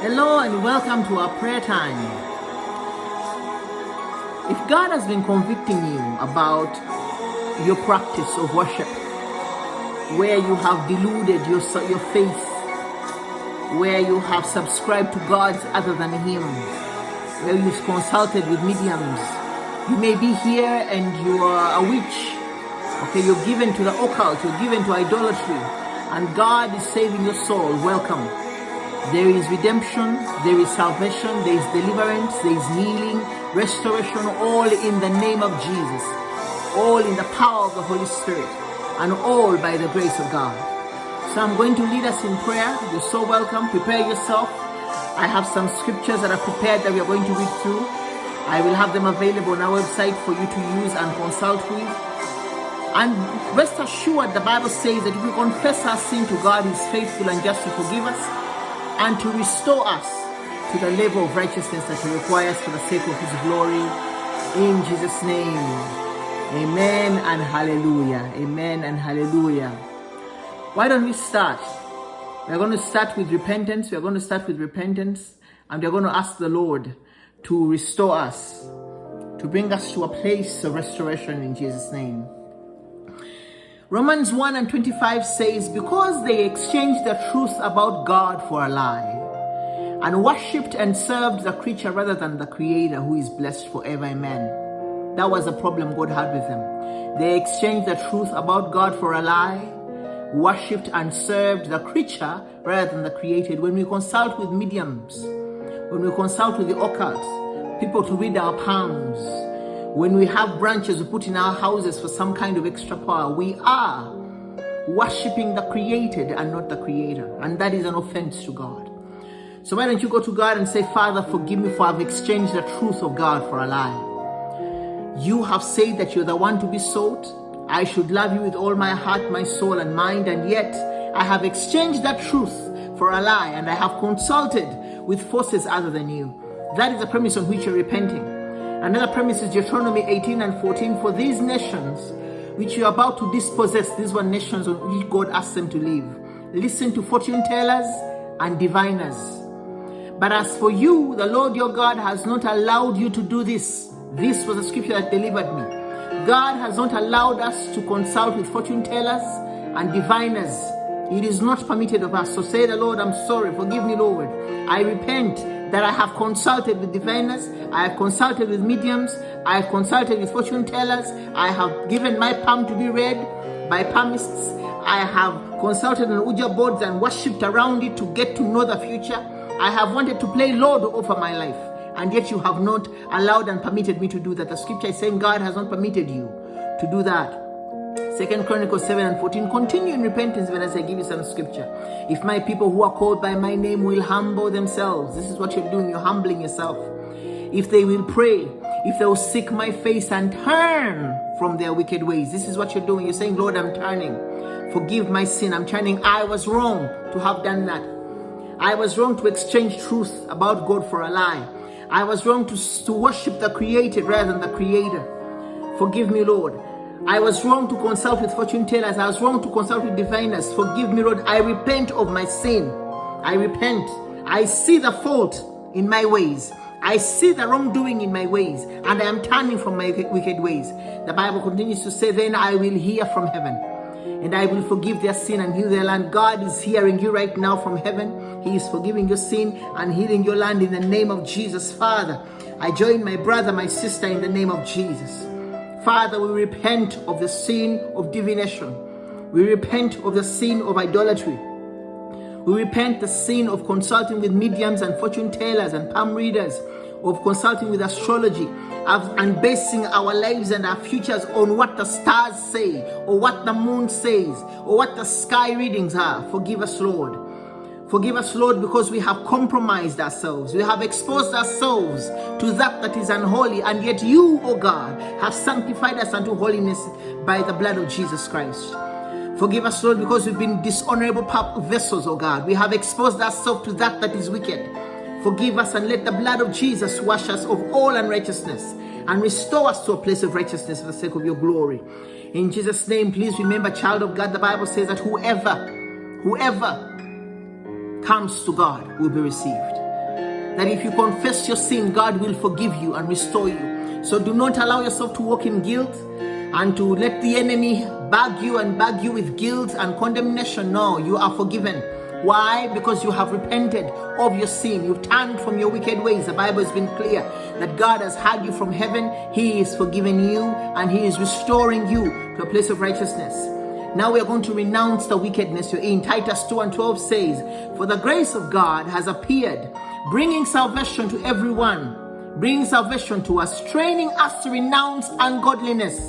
Hello and welcome to our prayer time. If God has been convicting you about your practice of worship, where you have deluded your faith, where you have subscribed to gods other than Him, where you've consulted with mediums, you may be here and you are a witch. Okay, you're given to the occult, you're given to idolatry, and God is saving your soul. Welcome. There is redemption, there is salvation, there is deliverance, there is healing, restoration, all in the name of Jesus, all in the power of the Holy Spirit, and all by the grace of God. So I'm going to lead us in prayer. You're so welcome. Prepare yourself. I have some scriptures that are prepared that we are going to read through. I will have them available on our website for you to use and consult with. And rest assured, the Bible says that if we confess our sin to God, He is faithful and just to forgive us and to restore us to the level of righteousness that He requires for the sake of His glory. In Jesus' name, amen and hallelujah. Amen and hallelujah. Why don't we start? We're going to start with repentance. We're going to start with repentance, and we're going to ask the Lord to restore us, to bring us to a place of restoration in Jesus' name. Romans 1:25 says, because they exchanged the truth about God for a lie, and worshipped and served the creature rather than the Creator, who is blessed forever. Amen. That was the problem God had with them. They exchanged the truth about God for a lie, worshipped and served the creature rather than the created. When we consult with mediums, when we consult with the occult, people to read our palms, when we have branches we put in our houses for some kind of extra power, we are worshipping the created and not the Creator. And that is an offense to God. So why don't you go to God and say, Father, forgive me for I've exchanged the truth of God for a lie. You have said that you're the one to be sought. I should love you with all my heart, my soul and mind. And yet I have exchanged that truth for a lie, and I have consulted with forces other than you. That is the premise on which you're repenting. Another premise is Deuteronomy 18:14. For these nations which you are about to dispossess, these were nations on which God asked them to live. Listen to fortune tellers and diviners. But as for you, the Lord your God has not allowed you to do this. This was a scripture that delivered me. God has not allowed us to consult with fortune tellers and diviners. It is not permitted of us. So say the Lord, I'm sorry. Forgive me, Lord. I repent that I have consulted with diviners. I have consulted with mediums. I have consulted with fortune tellers. I have given my palm to be read by palmists. I have consulted on Ouija boards and worshipped around it to get to know the future. I have wanted to play Lord over my life, and yet you have not allowed and permitted me to do that. The scripture is saying God has not permitted you to do that. 2 Chronicles 7:14. Continue in repentance when as I give you some scripture. If my people who are called by my name will humble themselves, this is what you're doing, you're humbling yourself. If they will pray, if they will seek my face and turn from their wicked ways, this is what you're doing. You're saying, Lord, I'm turning. Forgive my sin. I'm turning. I was wrong to have done that. I was wrong to exchange truth about God for a lie. I was wrong to worship the created rather than the Creator. Forgive me, Lord. I was wrong to consult with fortune tellers. I was wrong to consult with diviners. Forgive me, Lord. I repent of my sin. I repent. I see the fault in my ways. I see the wrongdoing in my ways, and I am turning from my wicked ways. The Bible continues to say, then I will hear from heaven, and I will forgive their sin and heal their land. God is hearing you right now from heaven. He is forgiving your sin and healing your land in the name of Jesus. Father, I join my brother, my sister in the name of Jesus. Father, we repent of the sin of divination. We repent of the sin of idolatry. We repent the sin of consulting with mediums and fortune tellers and palm readers, of consulting with astrology, and basing our lives and our futures on what the stars say, or what the moon says, or what the sky readings are. Forgive us, Lord. Forgive us, Lord, because we have compromised ourselves. We have exposed ourselves to that is unholy, and yet you, O God, have sanctified us unto holiness by the blood of Jesus Christ. Forgive us, Lord, because we've been dishonorable vessels, O God. We have exposed ourselves to that is wicked. Forgive us and let the blood of Jesus wash us of all unrighteousness and restore us to a place of righteousness for the sake of your glory. In Jesus' name, please remember, child of God, the Bible says that whoever comes to God will be received. that if you confess your sin, God will forgive you and restore you. So do not allow yourself to walk in guilt and to let the enemy bug you with guilt and condemnation. No, you are forgiven. Why? Because you have repented of your sin. You've turned from your wicked ways. The Bible has been clear that God has heard you from heaven. He is forgiving you and He is restoring you to a place of righteousness. Now we are going to renounce the wickedness you're in. Titus 2:12 says, "For the grace of God has appeared, bringing salvation to everyone, bringing salvation to us, training us to renounce ungodliness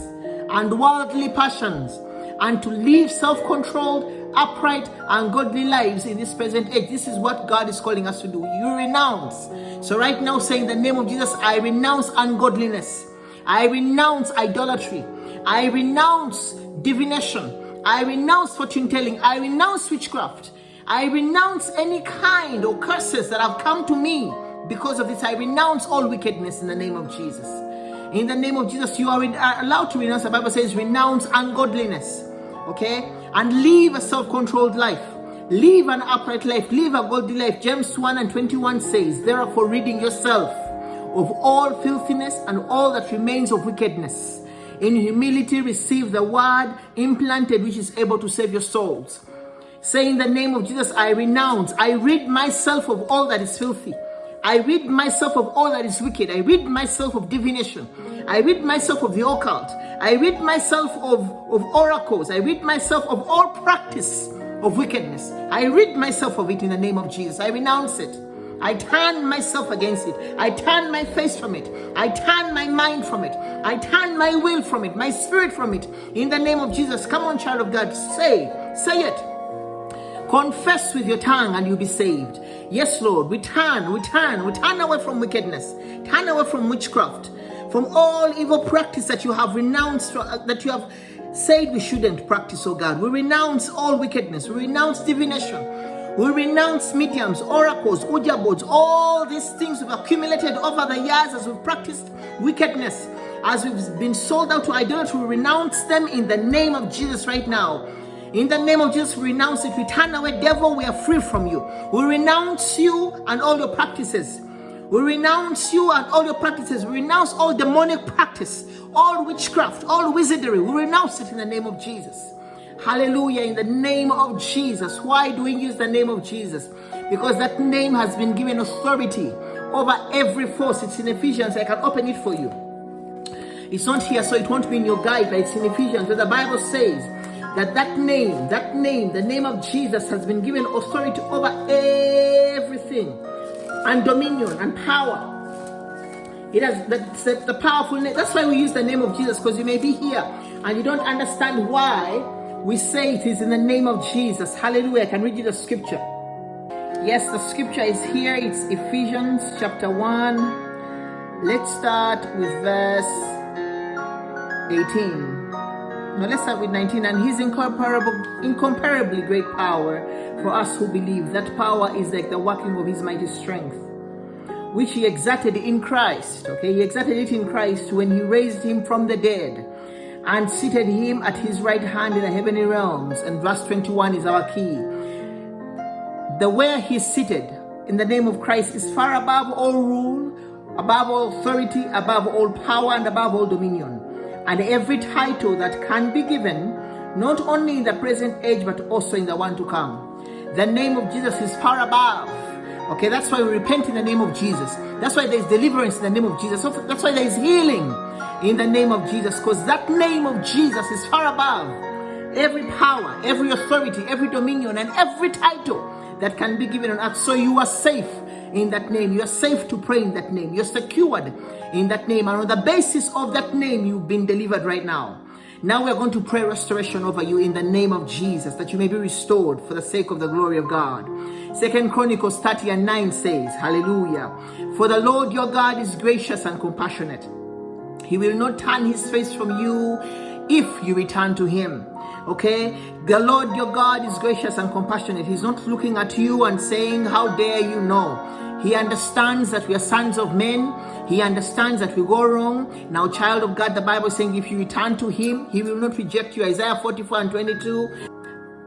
and worldly passions, and to live self-controlled, upright, and godly lives in this present age." This is what God is calling us to do. You renounce. So right now, say in the name of Jesus, I renounce ungodliness. I renounce idolatry. I renounce divination. I renounce fortune telling. I renounce witchcraft. I renounce any kind of curses that have come to me because of this. I renounce all wickedness in the name of Jesus. In the name of Jesus, you are allowed to renounce. The Bible says renounce ungodliness. Okay? And live a self-controlled life. Live an upright life. Live a godly life. James 1:21 says, "Therefore ridding yourself of all filthiness and all that remains of wickedness, in humility receive the word implanted, which is able to save your souls." Say in the name of Jesus, I renounce. I rid myself of all that is filthy. I rid myself of all that is wicked. I rid myself of divination. I rid myself of the occult. I rid myself of oracles. I rid myself of all practice of wickedness. I rid myself of it in the name of Jesus. I renounce it. I turn myself against it. I turn my face from it. I turn my mind from it. I turn my will from it, my spirit from it. In the name of Jesus. Come on, child of God. Say it. Confess with your tongue and you'll be saved. Yes, Lord, we turn away from wickedness. Turn away from witchcraft, from all evil practice that you have renounced, that you have said we shouldn't practice, oh God. We renounce all wickedness. We renounce divination. We renounce mediums, oracles, ouija boards, all these things we've accumulated over the years as we've practiced wickedness, as we've been sold out to idolatry. We renounce them in the name of Jesus right now. In the name of Jesus, we renounce it. We turn away, devil, we are free from you. We renounce you and all your practices. We renounce you and all your practices. We renounce all demonic practice, all witchcraft, all wizardry. We renounce it in the name of Jesus. Hallelujah, in the name of Jesus. Why do we use the name of Jesus? Because that name has been given authority over every force. It's in Ephesians. I can open it for you. It's not here, so it won't be in your guide, but it's in Ephesians, where the Bible says that name, the name of Jesus has been given authority over everything, and dominion and power. It has the powerful name. That's why we use the name of Jesus, because you may be here and you don't understand why we say it is in the name of Jesus. Hallelujah. I can read you the scripture. Yes, the scripture is here. It's Ephesians chapter 1. Let's start with verse 18. Now let's start with 19. And his incomparably great power for us who believe. That power is like the working of his mighty strength, which he exerted in Christ. Okay, he exerted it in Christ when he raised him from the dead and seated him at his right hand in the heavenly realms. And verse 21 is our key. The where he's seated in the name of Christ is far above all rule, above all authority, above all power, and above all dominion, and every title that can be given, not only in the present age, but also in the one to come. The name of Jesus is far above. Okay, that's why we repent in the name of Jesus. That's why there's deliverance in the name of Jesus. So that's why there's healing in the name of Jesus, because that name of Jesus is far above every power, every authority, every dominion, and every title that can be given on earth. So you are safe in that name. You are safe to pray in that name. You're secured in that name. And on the basis of that name, you've been delivered right now. Now we're going to pray restoration over you in the name of Jesus, that you may be restored for the sake of the glory of God. 2 Chronicles 30:9 says, hallelujah, for the Lord your God is gracious and compassionate. He will not turn his face from you if you return to him. Okay, the Lord your God is gracious and compassionate. He's not looking at you and saying, how dare you? No. He understands that we are sons of men. He understands that we go wrong. Now, child of God, the Bible is saying if you return to him, he will not reject you. Isaiah 44:22.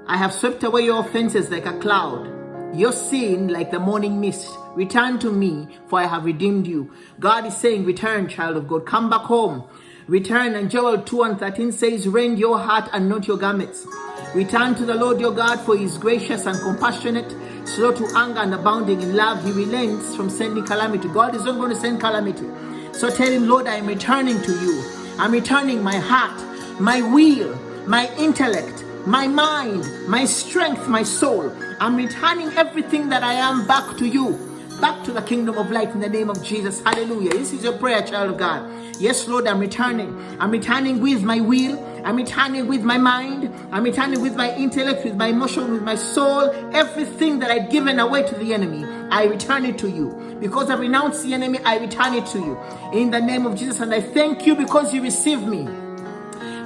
I have swept away your offenses like a cloud. your sin like the morning mist. Return to me, for I have redeemed you. God is saying, return, child of God. Come back home. Return. And Joel 2:13 says, rend your heart and not your garments. Return to the Lord your God, for he is gracious and compassionate, slow to anger and abounding in love. He relents from sending calamity. God is not going to send calamity. So tell him, Lord, I am returning to you. I'm returning my heart, my will, my intellect, my mind, my strength, my soul. I'm returning everything that I am back to you, back to the kingdom of light in the name of Jesus. Hallelujah. This is your prayer, child of God. Yes, Lord, I'm returning. I'm returning with my will. I'm returning with my mind. I'm returning with my intellect, with my emotion, with my soul. Everything that I've given away to the enemy, I return it to you. Because I renounce the enemy, I return it to you. In the name of Jesus. And I thank you because you receive me.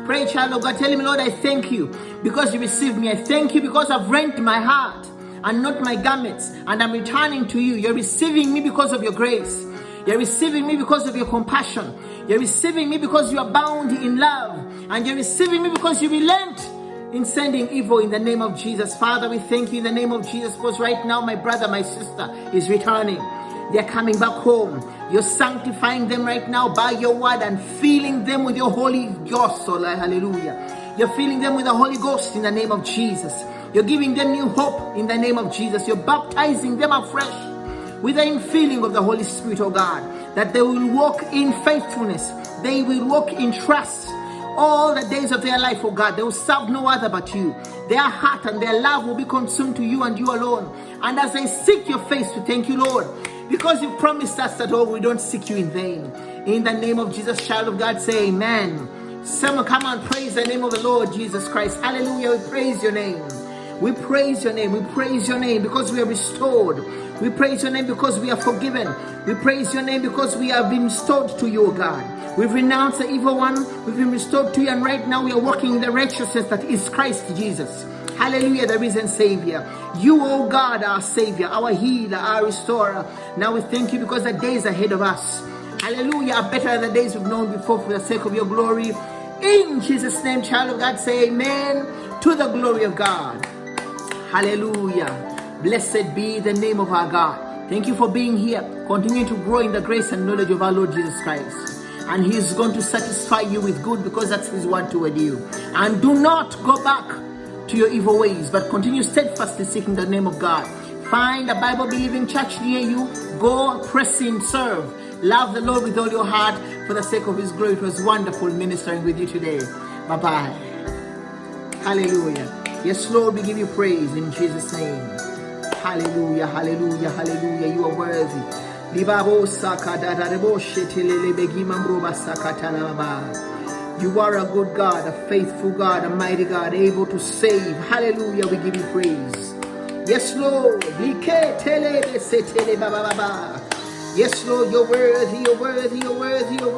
Pray, child of God. Tell him, Lord, I thank you because you receive me. I thank you because I've rent my heart and not my garments. And I'm returning to you. You're receiving me because of your grace. You're receiving me because of your compassion. You're receiving me because you are bound in love. And you're receiving me because you relent in sending evil in the name of Jesus. Father, we thank you in the name of Jesus because right now my brother, my sister is returning. They're coming back home. You're sanctifying them right now by your word and filling them with your Holy Ghost. Oh, hallelujah. You're filling them with the Holy Ghost in the name of Jesus. You're giving them new hope in the name of Jesus. You're baptizing them afresh with the infilling of the Holy Spirit, oh God, that they will walk in faithfulness. They will walk in trust all the days of their life, oh God. They will serve no other but you. Their heart and their love will be consumed to you and you alone. And as they seek your face, we thank you, Lord, because you've promised us that, oh, we don't seek you in vain. In the name of Jesus, child of God, say amen. Someone come on, praise the name of the Lord Jesus Christ. Hallelujah, we praise your name. We praise your name. We praise your name because we are restored. We praise your name because we are forgiven. We praise your name because we have been restored to you, God. We've renounced the evil one. We've been restored to you. And right now we are walking in the righteousness that is Christ Jesus. Hallelujah, the risen Savior. You, oh God, our Savior, our healer, our restorer. Now we thank you because the days ahead of us, hallelujah, are better than the days we've known before for the sake of your glory. In Jesus' name, child of God, say amen to the glory of God. Hallelujah. Blessed be the name of our God. Thank you for being here. Continue to grow in the grace and knowledge of our Lord Jesus Christ. And he is going to satisfy you with good because that's his word toward you. And do not go back to your evil ways, but continue steadfastly seeking the name of God. Find a Bible-believing church near you. Go, press in, serve. Love the Lord with all your heart for the sake of his glory. It was wonderful ministering with you today. Bye-bye. Hallelujah. Yes, Lord, we give you praise in Jesus' name. Hallelujah, hallelujah, hallelujah. You are worthy. You are a good God, a faithful God, a mighty God, able to save. Hallelujah, we give you praise. Yes, Lord. Yes, Lord, you're worthy, you're worthy, you're worthy, you're worthy, you're worthy.